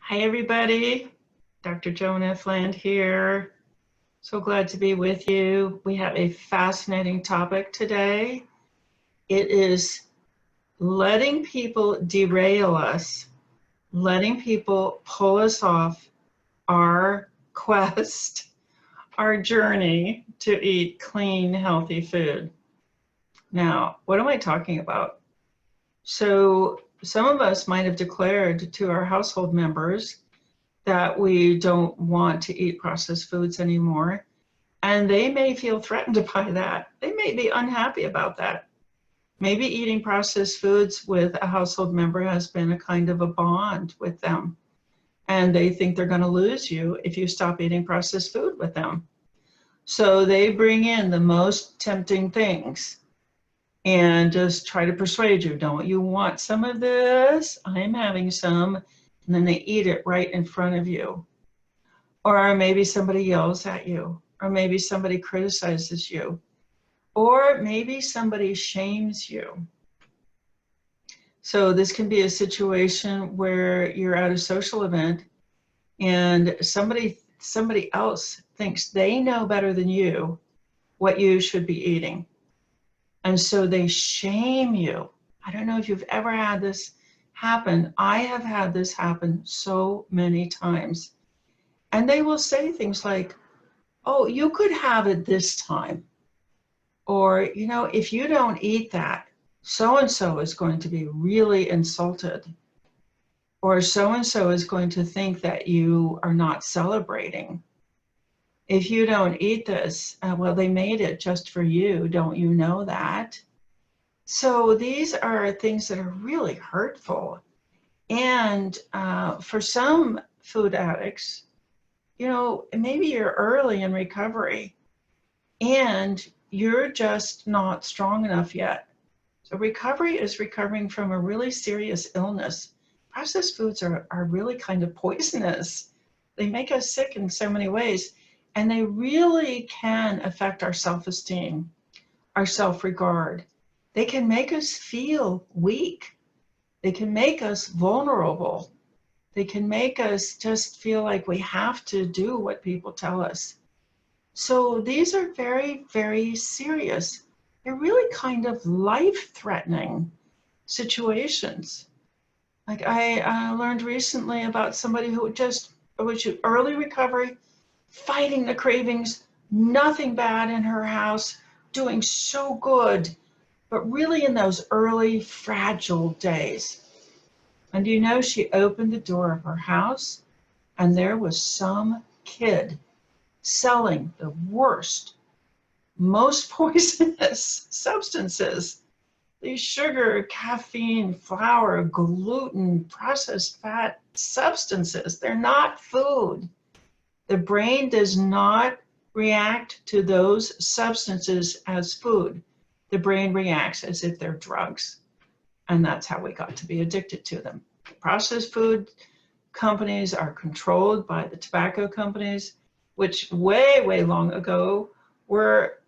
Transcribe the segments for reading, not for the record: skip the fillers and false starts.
Hi, everybody. Dr. Joan Land here. So glad to be with you. We have a fascinating topic today. It is letting people derail us, letting people pull us off our quest, our journey to eat clean, healthy food. Now, what am I talking about? So some of us might have declared to our household members that we don't want to eat processed foods anymore. And they may feel threatened by that. They may be unhappy about that. Maybe eating processed foods with a household member has been a kind of a bond with them. And they think they're going to lose you if you stop eating processed food with them. So they bring in the most tempting things and just try to persuade you, don't you want some of this? I'm having some. And then they eat it right in front of you. Or maybe somebody yells at you, or maybe somebody criticizes you, or maybe somebody shames you. So this can be a situation where you're at a social event and somebody else thinks they know better than you what you should be eating. And so they shame you. I don't know if you've ever had this happen. I have had this happen so many times. And they will say things like, oh, you could have it this time. Or, if you don't eat that, so-and-so is going to be really insulted. Or so-and-so is going to think that you are not celebrating. If you don't eat this, well, they made it just for you. Don't you know that? So these are things that are really hurtful. And for some food addicts, maybe you're early in recovery and you're just not strong enough yet. So recovery is recovering from a really serious illness. Processed foods are really kind of poisonous. They make us sick in so many ways, and they really can affect our self-esteem, our self-regard. They can make us feel weak. They can make us vulnerable. They can make us just feel like we have to do what people tell us. So these are very, very serious. They're really kind of life-threatening situations. Like I learned recently about somebody who was early recovery, fighting the cravings, nothing bad in her house, doing so good, but really in those early fragile days. And she opened the door of her house and there was some kid selling the worst, most poisonous substances. These sugar, caffeine, flour, gluten, processed fat substances. They're not food. The brain does not react to those substances as food. The brain reacts as if they're drugs. And that's how we got to be addicted to them. Processed food companies are controlled by the tobacco companies, which way, way long ago were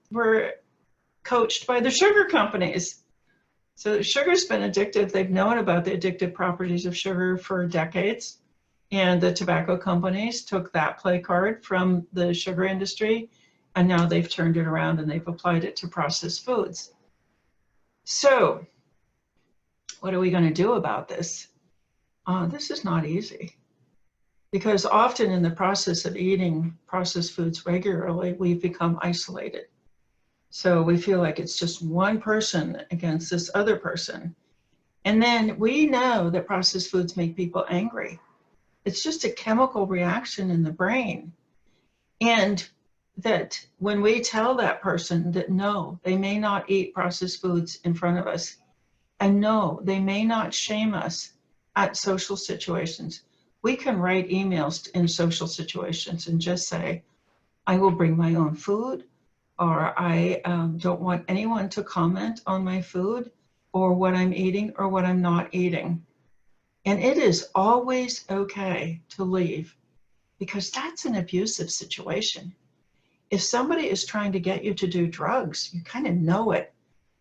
coached by the sugar companies. So sugar's been addictive. They've known about the addictive properties of sugar for decades. And the tobacco companies took that play card from the sugar industry, and now they've turned it around and they've applied it to processed foods. So what are we going to do about this? This is not easy, because often in the process of eating processed foods regularly, we've become isolated. So we feel like it's just one person against this other person. And then we know that processed foods make people angry. It's just a chemical reaction in the brain. And that when we tell that person that no, they may not eat processed foods in front of us, and no, they may not shame us at social situations, we can write emails in social situations and just say, I will bring my own food, or I don't want anyone to comment on my food or what I'm eating or what I'm not eating. And it is always okay to leave, because that's an abusive situation. If somebody is trying to get you to do drugs, you kind of know it.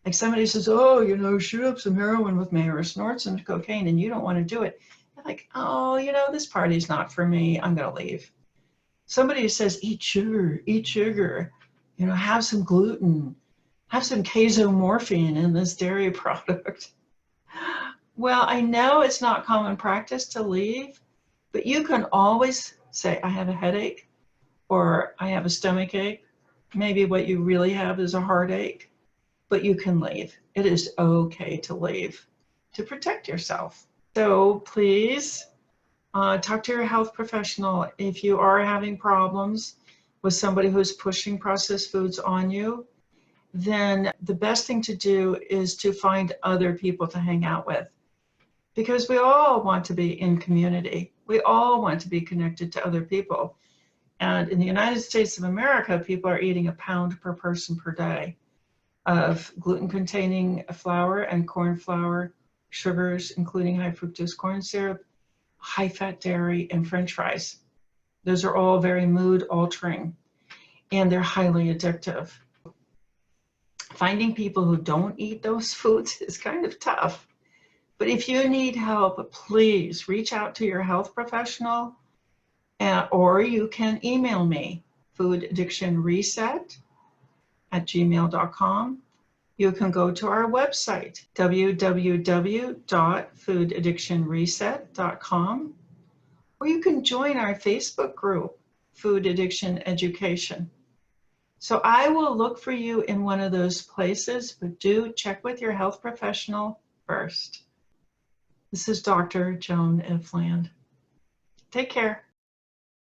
Like somebody says, oh, shoot up some heroin with me, or snort some cocaine, and you don't want to do it. You're like, oh, you know, this party's not for me. I'm going to leave. Somebody who says, eat sugar, you know, have some gluten, have some casomorphine in this dairy product. Well, I know it's not common practice to leave, but you can always say, I have a headache or I have a stomach ache. Maybe what you really have is a heartache, but you can leave. It is okay to leave to protect yourself. So please talk to your health professional if you are having problems with somebody who's pushing processed foods on you. Then the best thing to do is to find other people to hang out with, because we all want to be in community. We all want to be connected to other people. And in the United States of America, people are eating 1 pound per person per day of gluten-containing flour and corn flour, sugars, including high fructose corn syrup, high-fat dairy, and French fries. Those are all very mood-altering, and they're highly addictive. Finding people who don't eat those foods is kind of tough. But if you need help, please reach out to your health professional, or you can email me, foodaddictionreset@gmail.com. You can go to our website, www.foodaddictionreset.com, or you can join our Facebook group, Food Addiction Education. So I will look for you in one of those places, but do check with your health professional first. This is Dr. Joan Ifland. Take care.